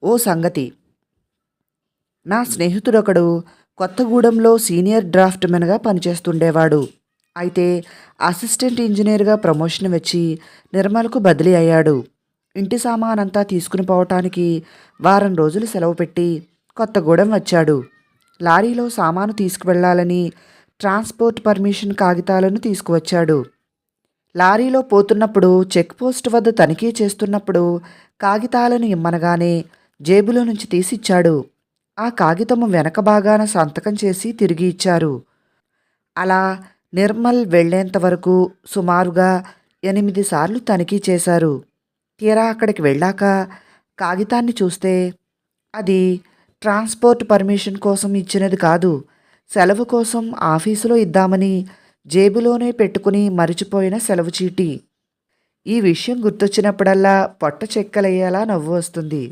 ఓ సంగతి, నా స్నేహితుడొకడు కొత్తగూడెంలో సీనియర్ డ్రాఫ్ట్మెన్గా పనిచేస్తుండేవాడు. అయితే అసిస్టెంట్ ఇంజనీర్గా ప్రమోషన్ వచ్చి నిర్మల్కు బదిలీ అయ్యాడు. ఇంటి సామానంతా తీసుకుని పోవటానికి వారం రోజులు సెలవు పెట్టి కొత్తగూడెం వచ్చాడు. లారీలో సామాను తీసుకువెళ్లాలని ట్రాన్స్పోర్ట్ పర్మిషన్ కాగితాలను తీసుకువచ్చాడు. లారీలో పోతున్నప్పుడు చెక్ పోస్ట్ వద్ద తనిఖీ చేస్తున్నప్పుడు కాగితాలను ఇమ్మనగానే జేబులో నుంచి తీసిచ్చాడు. ఆ కాగితము వెనక భాగాన సంతకం చేసి తిరిగి ఇచ్చారు. అలా నిర్మల్ వెళ్ళేంత వరకు సుమారుగా 8 సార్లు తనిఖీ చేశారు. తీరా అక్కడికి వెళ్ళాక కాగితాన్ని చూస్తే అది ట్రాన్స్పోర్ట్ పర్మిషన్ కోసం ఇచ్చినది కాదు, సెలవు కోసం ఆఫీసులో ఇద్దామని జేబులోనే పెట్టుకుని మరిచిపోయిన సెలవు చీటీ. ఈ విషయం గుర్తొచ్చినప్పుడల్లా పొట్ట చెక్కలయ్యేలా నవ్వు వస్తుంది.